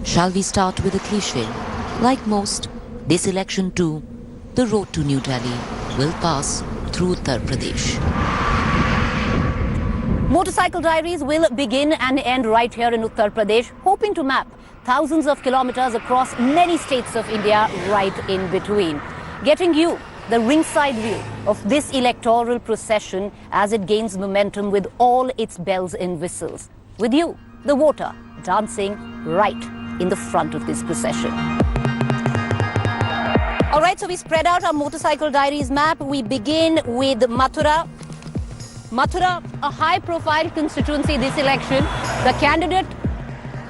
Shall we start with a cliché? Like most, this election too, the road to New Delhi will pass through Uttar Pradesh. Motorcycle Diaries will begin and end right here in Uttar Pradesh, hoping to map thousands of kilometers across many states of India right in between. Getting you the ringside view of this electoral procession as it gains momentum with all its bells and whistles. With you, the voter, dancing right in the front of this procession. All right, so we spread out our Motorcycle Diaries map. We begin with Mathura. Mathura, a high-profile constituency this election. The candidate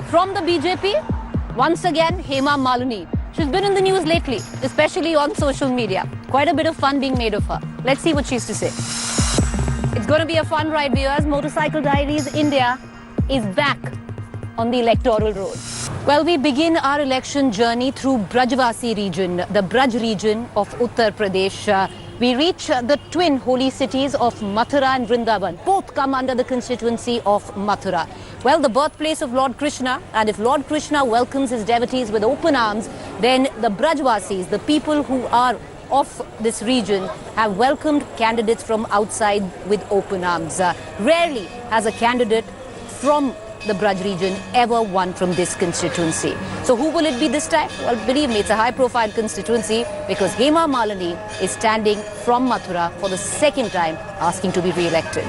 from the BJP, once again, Hema Malini. She's been in the news lately, especially on social media. Quite a bit of fun being made of her. Let's see what she's to say. It's going to be a fun ride, viewers. Motorcycle Diaries India is back on the electoral road. Well, we begin our election journey through Brajvasi region, the Braj region of Uttar Pradesh. We reach the twin holy cities of Mathura and Vrindavan. Both come under the constituency of Mathura. Well, the birthplace of Lord Krishna, and if Lord Krishna welcomes his devotees with open arms, then the Brajvasis, the people who are of this region, have welcomed candidates from outside with open arms. Rarely has a candidate from the Braj region ever won from this constituency. So who will it be this time? Well, believe me, it's a high-profile constituency because Hema Malini is standing from Mathura for the second time asking to be re-elected.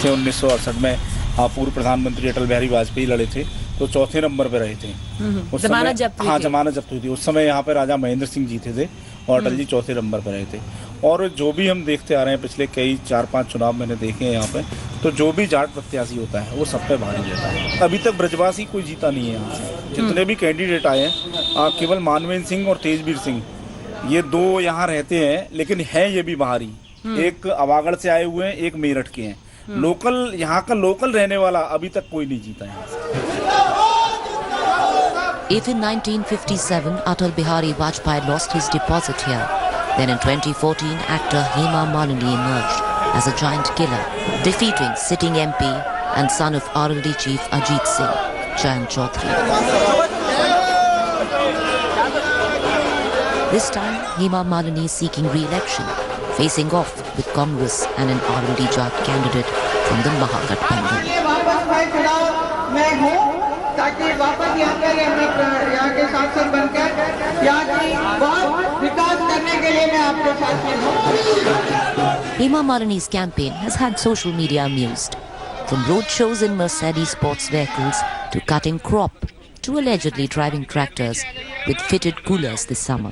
1968 में पूर्व प्रधानमंत्री अटल बिहारी वाजपेयी लड़े थे तो चौथे number पे रहे थे। जमानत जब्त हुई थी। हाँ, जमानत जब्त हुई थी। उस समय यहाँ पे राजा महेंद्र सिंह जीते थे और अटल जी चौथे नंबर पे रहे थे। और जो भी हम देखते आ रहे हैं पिछले कई 4-5 चुनाव मैंने देखे हैं यहाँ पे, तो जो भी जाट प्रत्याशी होता है वो सब पे भारी रहता है। अभी तक ब्रजवासी कोई जीता नहीं है यहाँ से। जितने भी कैंडिडेट आए हैं केवल मानवेंद्र सिंह और तेजवीर सिंह ये दो यहाँ रहते हैं, लेकिन हैं ये भी बाहरी। एक अवागढ़ से आए हुए हैं, एक मेरठ के हैं। लोकल यहाँ का लोकल रहने वाला अभी तक कोई नहीं जीता यहाँ से। If in 1957 Atal Bihari Vajpayee lost his deposit here, then in 2014 actor Hema Malini emerged as a giant killer, defeating sitting MP and son of RLD chief Ajit Singh, Jayant Chaudhary. This time, Hema Malini is seeking re-election, facing off with Congress and an RLD Jat candidate from the Mahagathbandhan. ताकि वापस यहाँ के सांसद बनकर यहाँ की बहुत विकास करने के लिए मैं आपके साथ हूँ। Hema Malini's campaign has had social media amused, from road shows in Mercedes sports vehicles to cutting crop to allegedly driving tractors with fitted coolers this summer.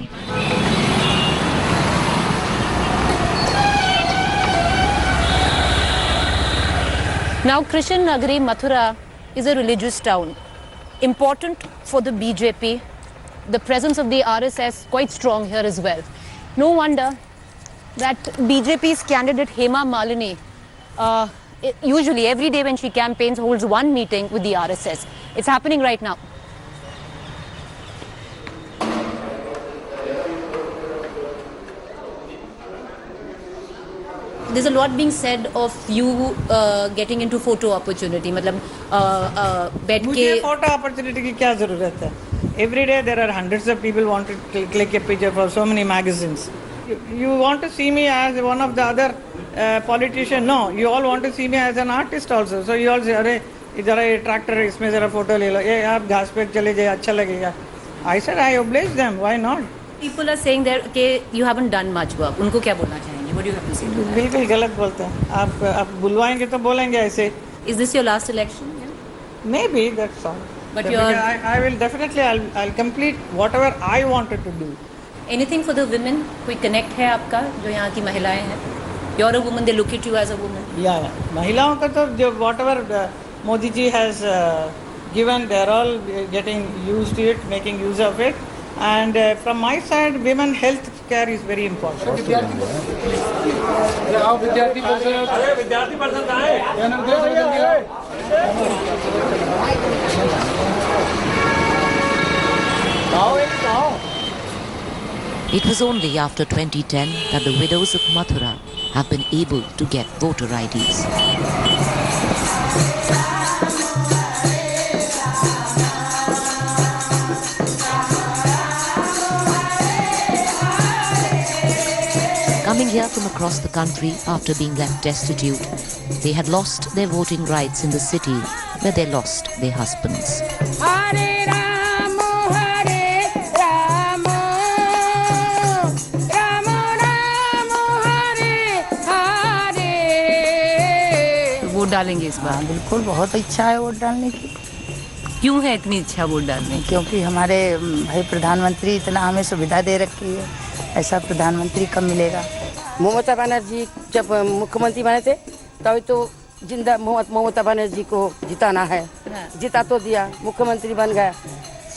Now, Krishan Nagari, Mathura is a religious town. Important for the BJP, the presence of the RSS quite strong here as well. No wonder that BJP's candidate Hema Malini usually every day when she campaigns holds one meeting with the RSS. It's happening right now. There's a lot being said of you getting into photo opportunity. मतलब बैठ के photo opportunity की क्या ज़रूरत है? Every day there are hundreds of people want to click a picture for so many magazines. You want to see me as one of the other politician? No, you all want to see me as an artist also. So you all say, अरे इधर ये tractor है, इसमें ज़रा photo ले लो, ये आप घास पे चले जाए, अच्छा लगेगा. I said I oblige them. Why not? People are saying that okay, you haven't done much work. उनको क्या बोलना चाहेंगे? What do you have to say to that? बिल्कुल गलत बोलते हैं. आप बुलवाएंगे तो बोलेंगे ऐसे. Is this your last election? Yeah? Maybe that's all. But I will definitely I'll complete whatever I wanted to do. Anything for the women? कोई connect है आपका जो यहाँ की महिलाएं हैं? You're a woman. They look at you as a woman. Yeah. महिलाओं का तो जो whatever Modi ji has given, they're all getting used to it, making use of it. And from my side, women health care is very important. It was only after 2010 that the widows of Mathura have been able to get voter IDs. Coming here from across the country after being left destitute, they had lost their voting rights in the city where they lost their husbands. Hare Rama, Hare Rama, Rama Rama, Hare Hare. Vote डालेंगे इस बार? बिल्कुल, बहुत इच्छा है vote डालने की। क्यों है इतनी इच्छा वोट डालने की? क्योंकि हमारे भाई प्रधानमंत्री इतना हमें सुविधा दे रखी है, ऐसा प्रधानमंत्री कब मिलेगा। ममता बनर्जी जब मुख्यमंत्री बने थे तभी तो जिंदा ममता बनर्जी को जिताना है। जिता तो दिया, मुख्यमंत्री बन गया।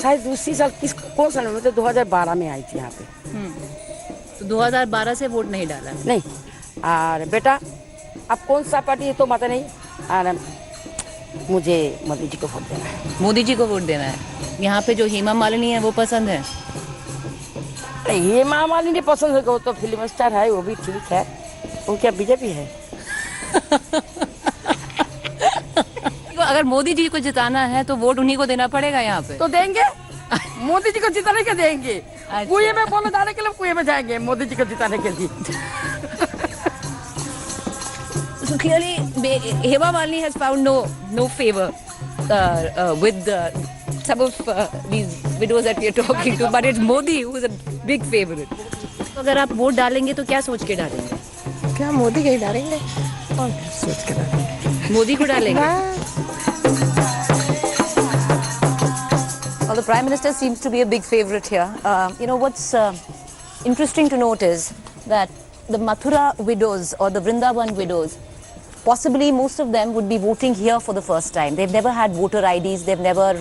शायद उसी साल कौन साल में? तो 2012 में आई थी यहाँ पे। तो 2012 से वोट नहीं डाला? नहीं। और बेटा अब कौन सा पार्टी है तो पता नहीं। और मुझे मोदी जी को वोट देना है। मोदी जी को वोट देना है। यहाँ पे जो हेमा मालिनी है वो पसंद है? हेमा मालिनी पसंद है, वो तो फिल्म स्टार है, वो भी ठीक है। वो क्या बीजेपी है? अगर मोदी जी को जिताना है तो वोट उन्हीं को देना पड़ेगा यहाँ पे। तो देंगे। मोदी जी को जिताने के देंगे। कुएं में बोलने डालने के लिए कुएं में जाएंगे मोदी जी को जिताने के लिए। So clearly, Hema Malini has found no favor with some of these widows that we are talking to, but it's Modi who is a big favorite. तो अगर आप वोट डालेंगे तो क्या सोच के डालेंगे? क्या मोदी के ही डालेंगे और सोच के डालेंगे? मोदी को डालेंगे? Well, the Prime Minister seems to be a big favorite here. What's interesting to note is that the Mathura widows or the Vrindavan widows, possibly most of them would be voting here for the first time. They've never had voter IDs. They've never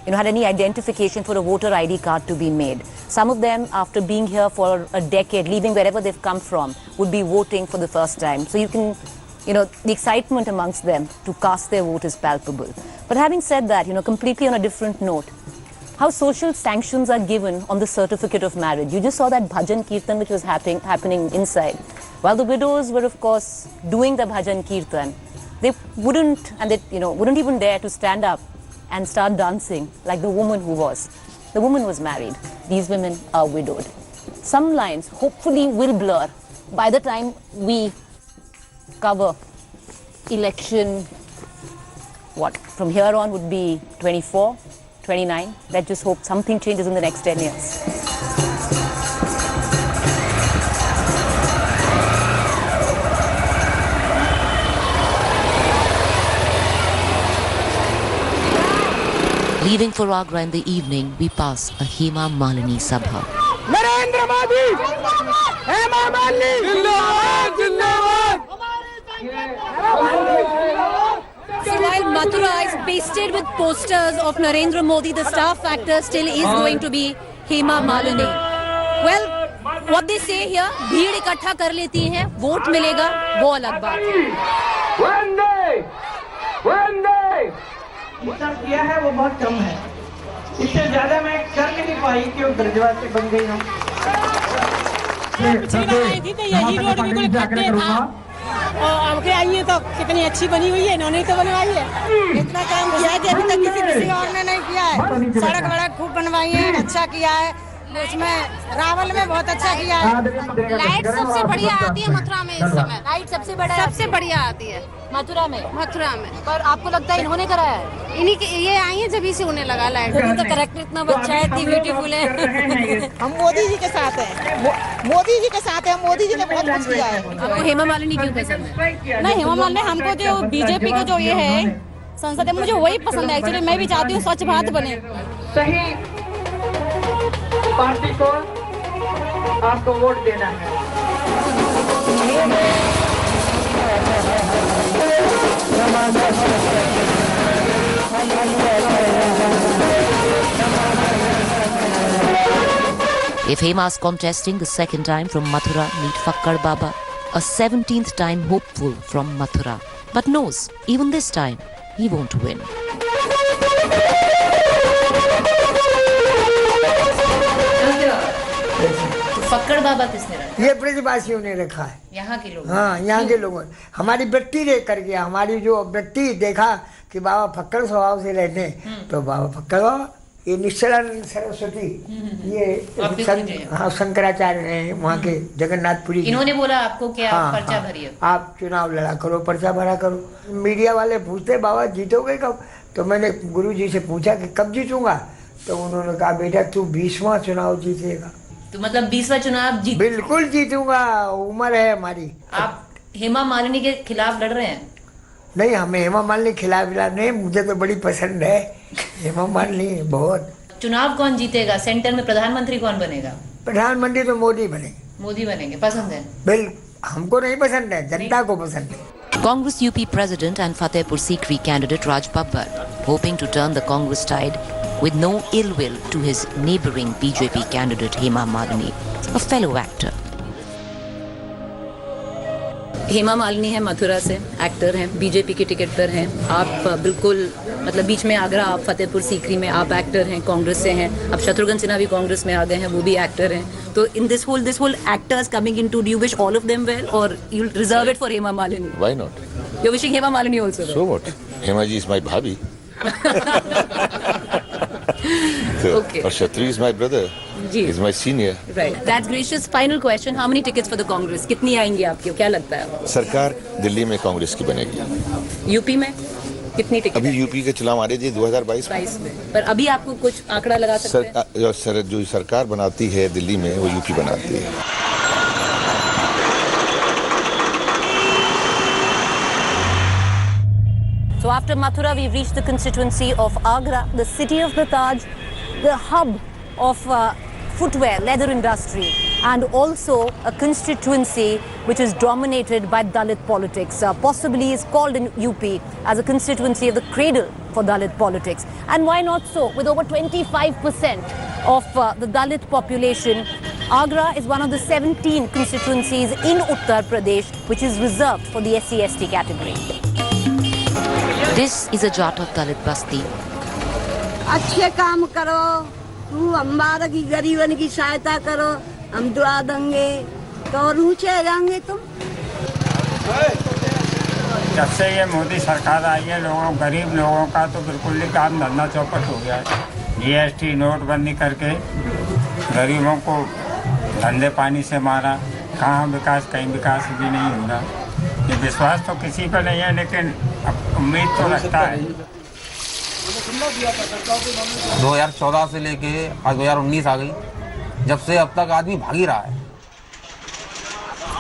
had any identification for a voter ID card to be made. Some of them, after being here for a decade, leaving wherever they've come from, would be voting for the first time. So you can, the excitement amongst them to cast their vote is palpable. But having said that, completely on a different note, how social sanctions are given on the certificate of marriage. You just saw that bhajan kirtan which was happening inside. While the widows were, of course, doing the bhajan kirtan, they wouldn't even dare to stand up and start dancing like the woman who was. The woman was married. These women are widowed. Some lines hopefully will blur by the time we cover election. From here on would be 24, 29. Let's just hope something changes in the next 10 years. Leaving for Agra in the evening, we pass a Hema Malini Sabha. Narendra Modi, Hema Malini, Zindabad, Zindabad. So while Mathura is pasted with posters of Narendra Modi, the star factor still is going to be Hema Malini. Well, what they say here, भीड़ इकट्ठा कर लेती हैं, vote मिलेगा, वो अलग बात है। जितना किया है वो बहुत कम है। इससे ज्यादा मैं कर नहीं पाई कि वो ब्रजवासी बन गई हूँ। यही रोड बिल्कुल खड्डे था और आगे आई है तो कितनी अच्छी बनी हुई है, इन्होंने तो बनवाई है। इतना काम किया है कि अभी तक किसी और ने नहीं किया है। सड़क वड़क खूब बनवाई है, अच्छा किया है। उसमें रावल में बहुत अच्छा किया है। लाइट सबसे बढ़िया आती है मथुरा में इस समय। लाइट सबसे बढ़िया आती है मथुरा में। पर आपको लगता है इन्होंने कराया है? इन्हीं के ये आई है जब से उन्हें लगा लाइट। तो करेक्ट इतना अच्छा है, इतनी ब्यूटीफुल है। हम मोदी जी के साथ हैं, मोदी जी के साथ हैं। मोदी जी ने बहुत कुछ किया है। आपको हेमा मालिनी क्यों पसंद है? नहीं, हेमा मालिनी हमको जो बीजेपी का जो ये है संसद है, मुझे वही पसंद है। एक्चुअली मैं भी चाहती हूँ स्वच्छ भारत बने। सही पार्टी को आपको वोट देना है। If Hema is contesting the second time from Mathura, meet Fakkar Baba, a 17th time hopeful from Mathura, but knows even this time he won't win. फक्कड़ बाबा किसने रखा? ये ब्रजवासियों ने रखा है, यहाँ के लोग। हाँ यहाँ के लोगों ने हमारी वृत्ति देख करके, हमारी जो वृत्ति देखा कि बाबा फक्कड़ स्वभाव से रहते हैं, तो बाबा फक्कड़ बाबा, ये निश्चलानंद सरस्वती, ये हाँ शंकराचार्य हैं वहाँ के जगन्नाथपुरी। इन्होंने बोला आपको कि आप पर्चा भरिए, आप चुनाव लड़ा करो, पर्चा भरा करो। मीडिया वाले पूछते बाबा जीतोगे कब, तो मैंने गुरुजी से पूछा कि कब जीतूंगा, तो उन्होंने कहा बेटा तू 20वां चुनाव जीतेगा। तो मतलब 20वां चुनाव जीत? बिल्कुल जीतूंगा, उम्र है हमारी। आप हेमा मालिनी के खिलाफ लड़ रहे हैं? नहीं, हमें हेमा मालिनी खिलाफ नहीं, मुझे तो बड़ी पसंद है हेमा मालिनी बहुत। चुनाव कौन जीतेगा? सेंटर में प्रधानमंत्री कौन बनेगा? प्रधानमंत्री तो मोदी बनेंगे। मोदी बनेंगे, पसंद है? हमको नहीं पसंद है, जनता को पसंद है। Congress UP President and Fatehpur Sikri candidate Raj Babbar hoping to turn the Congress tide with no ill will to his neighbouring BJP candidate Hema Malini, a fellow actor. Hema Malini है मथुरा से, एक्टर हैं, बीजेपी की ticket पर हैं। आप बिल्कुल मतलब बीच में आगरा, आप फतेहपुर सीकरी में आप एक्टर हैं, कांग्रेस से हैं। अब शत्रुघ्न सिन्हा भी कांग्रेस में आ गए हैं, वो भी एक्टर हैं। तो in this whole actors coming into, do you wish all of them well और you reserve it for Hema Malini? Why not? You wishing Hema Malini also? So what, Hema ji is my भाभी। Okay. और Shatru is my brother. He's my senior. Right. That's gracious. Final question. How many tickets for the Congress? कितनी आएंगी आपकी? क्या लगता है? सरकार दिल्ली में कांग्रेस की बनेगी। यूपी में कितनी टिकट? अभी यूपी के चुनाव आ रहे थे 2022 में। पर अभी आपको कुछ आंकड़ा लगा सकते हैं? जो सरकार बनाती है दिल्ली में, वो यूपी बनाती है। So after Mathura, we've reached the constituency of Agra, the city of the Taj, the hub of footwear, leather industry, and also a constituency which is dominated by Dalit politics. Possibly is called in UP as a constituency of the cradle for Dalit politics. And why not so? With over 25% of the Dalit population, Agra is one of the 17 constituencies in Uttar Pradesh which is reserved for the SC/ST category. This is a Jat of Dalit Basti. अच्छे काम करो, तू हमारा की गरीबन की सहायता करो, हम दुआ देंगे तो और ऊंचे जाएंगे तुम। जब से ये मोदी सरकार आई है, लोगों गरीब लोगों का तो बिल्कुल ही काम धंधा चौपट हो गया है। GST नोटबंदी करके गरीबों को धंधे पानी से मारा। कहाँ विकास, कहीं विकास भी नहीं हो रहा। ये विश्वास तो किसी पर नहीं है, लेकिन अब उम्मीद तो रखता है। 2014 से लेके आज 2019 आ गई, जब से अब तक आदमी भाग ही रहा है।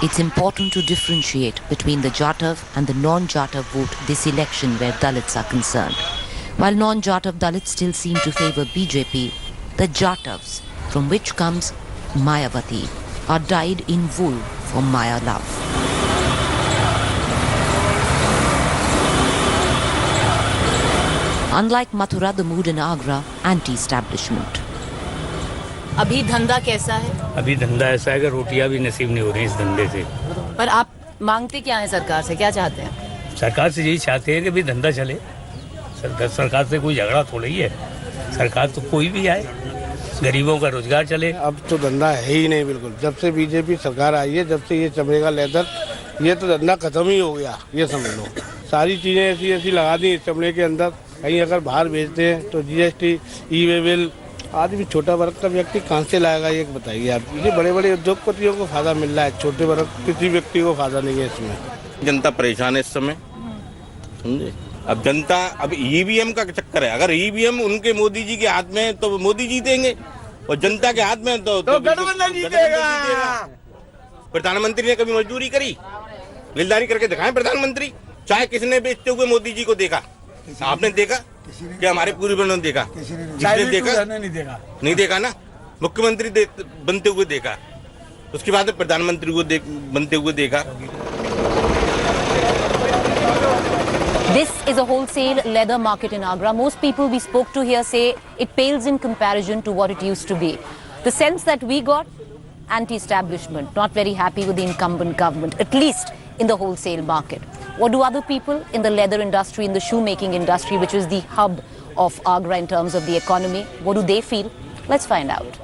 It's important to differentiate between the Jatav and the non-Jatav vote this election where Dalits are concerned. While non-Jatav Dalits still seem to favor BJP, the Jatavs, from which comes Mayawati, are dyed in wool for Maya love. Unlike Mathura, the mood in Agra anti-establishment. अभी धंधा कैसा है? अभी धंधा ऐसा है कि रोटियां भी नसीब नहीं हो रही इस धंधे से। पर आप मांगते क्या हैं सरकार से, क्या चाहते हैं? सरकार से यही चाहते हैं कि भी धंधा चले। सरकार से कोई झगड़ा थोड़ा ही है, सरकार तो कोई भी आए, गरीबों का रोजगार चले। अब तो धंधा है ही नहीं बिल्कुल। जब से बीजेपी सरकार आई है, जब से ये चमड़े का लेदर, ये तो धंधा खत्म ही हो गया, ये समझ लो। सारी चीजें ऐसी ऐसी लगा दी चमड़े के अंदर। कहीं अगर बाहर भेजते हैं तो GST, ई-वे बिल, आदमी छोटा वर्ग का व्यक्ति कहाँ से लाएगा, ये बताइए आप। ये बड़े बड़े उद्योगपतियों को फायदा मिल रहा है, छोटे वर्ग किसी व्यक्ति को फायदा नहीं है इसमें। जनता परेशान है इस समय, समझे। अब जनता, अब EVM का चक्कर है। अगर EVM उनके मोदी जी के हाथ में है तो मोदी जीतेंगे, और जनता के हाथ में तो गठबंधन जीतेगा। प्रधानमंत्री ने कभी मजदूरी करी? गिलदारी करके दिखाएं प्रधानमंत्री। चाहे किसने बेचते हुए मोदी जी को देखा? आपने देखा क्या? हमारे पूरी ने देखा? जिसने देखा नहीं देखा ना। मुख्यमंत्री बनते हुए देखा, उसके बाद प्रधानमंत्री को बनते हुए देखा। This is a wholesale leather market in Agra. Most people we spoke to here say it pales in comparison to what it used to be. The sense that we got, anti-establishment, not very happy with the incumbent government, at least in the wholesale market. What do other people in the leather industry, in the shoemaking industry, which is the hub of Agra in terms of the economy, what do they feel? Let's find out.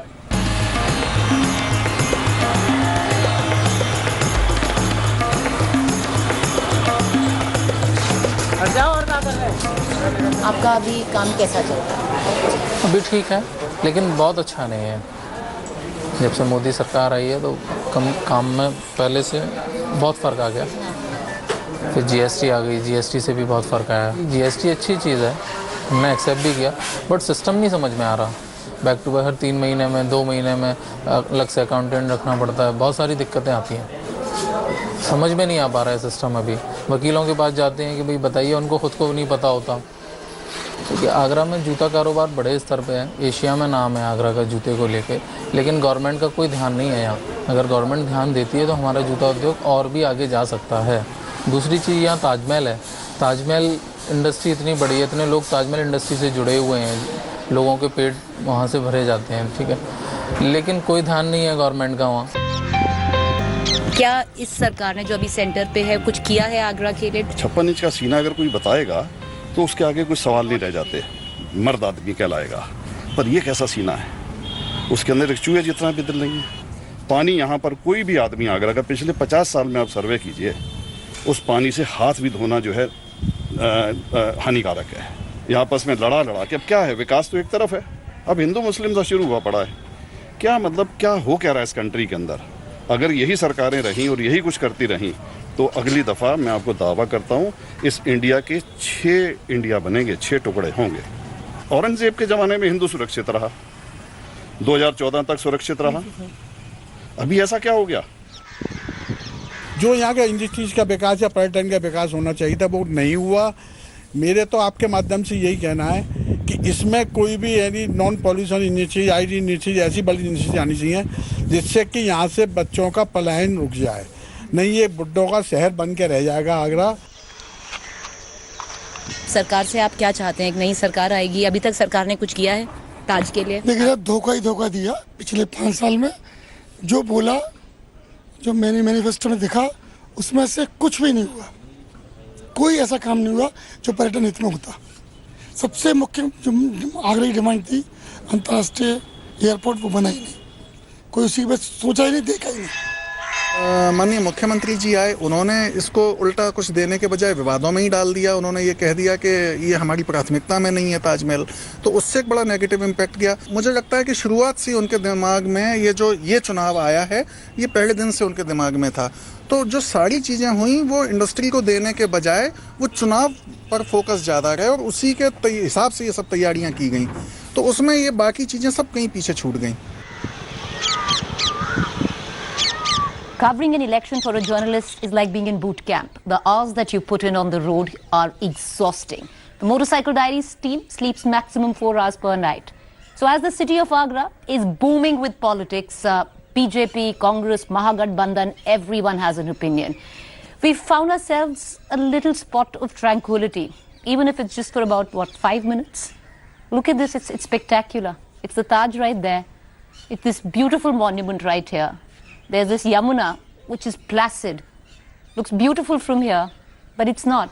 आपका अभी काम कैसा चल रहा है? अभी ठीक है, लेकिन बहुत अच्छा नहीं है। जब से मोदी सरकार आई है तो काम में पहले से बहुत फ़र्क आ गया। फिर जीएसटी आ गई, जीएसटी से भी बहुत फ़र्क आया। जीएसटी अच्छी चीज़ है, हमने एक्सेप्ट भी किया, बट सिस्टम नहीं समझ में आ रहा। बैक टू बैक हर 3 महीने में 2 महीने में अलग से अकाउंटेंट रखना पड़ता है, बहुत सारी दिक्कतें आती हैं। समझ में नहीं आ पा रहा है सिस्टम अभी। वकीलों के पास जाते हैं कि भाई बताइए, उनको खुद को नहीं पता होता। क्योंकि आगरा में जूता कारोबार बड़े स्तर पे है, एशिया में नाम है आगरा का जूते को लेके, लेकिन गवर्नमेंट का कोई ध्यान नहीं है यहाँ। अगर गवर्नमेंट ध्यान देती है तो हमारा जूता उद्योग और भी आगे जा सकता है। दूसरी चीज़, यहाँ ताजमहल है। ताजमहल इंडस्ट्री इतनी बड़ी है, इतने लोग ताजमहल इंडस्ट्री से जुड़े हुए हैं, लोगों के पेट वहाँ से भरे जाते हैं, ठीक है, लेकिन कोई ध्यान नहीं है गवर्नमेंट का वहाँ। क्या इस सरकार ने जो अभी सेंटर पे है कुछ किया है आगरा के लिए? 56 इंच का सीना अगर कोई बताएगा तो उसके आगे कोई सवाल नहीं रह जाते, मर्द आदमी कहलाएगा। पर ये कैसा सीना है, उसके अंदर एक चूहे जितना भी दिल नहीं है। पानी यहाँ पर कोई भी आदमी आगरा का पिछले 50 साल में आप सर्वे कीजिए, उस पानी से हाथ भी धोना जो है हानिकारक है। यहाँ आपस में लड़ा के अब क्या है, विकास तो एक तरफ है, अब हिंदू मुस्लिम सा शुरू हुआ पड़ा है। क्या मतलब, क्या हो क्या रहा है इस कंट्री के अंदर? अगर यही सरकारें रहीं और यही कुछ करती रहीं तो अगली दफ़ा मैं आपको दावा करता हूँ इस इंडिया के 6 इंडिया बनेंगे, 6 टुकड़े होंगे। औरंगजेब के ज़माने में हिंदू सुरक्षित रहा, 2014 तक सुरक्षित रहा, अभी ऐसा क्या हो गया? जो यहाँ का इंडस्ट्रीज का विकास या पर्यटन का विकास होना चाहिए था वो नहीं हुआ। मेरे तो आपके माध्यम से यही कहना है कि इसमें कोई भी यानी non pollution industries, IT industries, ऐसी बड़ी इंडस्ट्रीज आनी चाहिए जिससे कि यहाँ से बच्चों का पलायन रुक जाए, नहीं ये बुड्ढों का शहर बन के रह जाएगा आगरा। सरकार से आप क्या चाहते हैं? एक नई सरकार आएगी, अभी तक सरकार ने कुछ किया है ताज के लिए? देखिए, धोखा ही धोखा दिया पिछले 5 साल में। जो बोला, जो मैंने मैनिफेस्टो में देखा, उसमें से कुछ भी नहीं हुआ। कोई ऐसा काम नहीं हुआ जो पर्यटन हित में होता। सबसे मुख्य जो आगरा की डिमांड थी, अंतर्राष्ट्रीय एयरपोर्ट, वो बना ही नहीं। कोई उसी पर सोचा ही नहीं, देखा ही नहीं। माननीय मुख्यमंत्री जी आए, उन्होंने इसको उल्टा कुछ देने के बजाय विवादों में ही डाल दिया। उन्होंने ये कह दिया कि ये हमारी प्राथमिकता में नहीं है ताजमहल, तो उससे एक बड़ा नेगेटिव इम्पैक्ट गया। मुझे लगता है कि शुरुआत से उनके दिमाग में ये चुनाव आया है, ये पहले दिन से उनके दिमाग में था। तो जो सारी चीज़ें हुई वो इंडस्ट्री को देने के बजाय वो चुनाव पर फोकस ज़्यादा रहे और उसी के हिसाब से ये सब तैयारियाँ की गई, तो उसमें ये बाकी चीज़ें सब कहीं पीछे छूट गई। Covering an election for a journalist is like being in boot camp. The hours that you put in on the road are exhausting. The Motorcycle Diaries team sleeps maximum 4 hours per night. So as the city of Agra is booming with politics, BJP, Congress, Mahagathbandhan, everyone has an opinion. We found ourselves a little spot of tranquility, even if it's just for about, 5 minutes? Look at this, it's spectacular. It's the Taj right there. It's this beautiful monument right here. There's this Yamuna, which is placid. Looks beautiful from here, but it's not.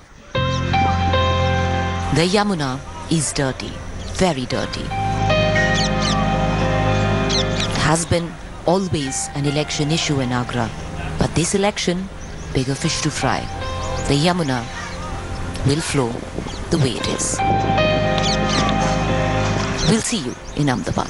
The Yamuna is dirty, very dirty. Has been always an election issue in Agra, but this election, bigger fish to fry. The Yamuna will flow the way it is. We'll see you in Ahmedabad.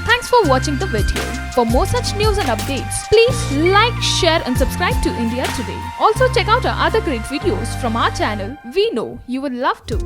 Thanks for watching the video. For more such news and updates, please like, share and subscribe to India Today. Also check out our other great videos from our channel. We know you will love to.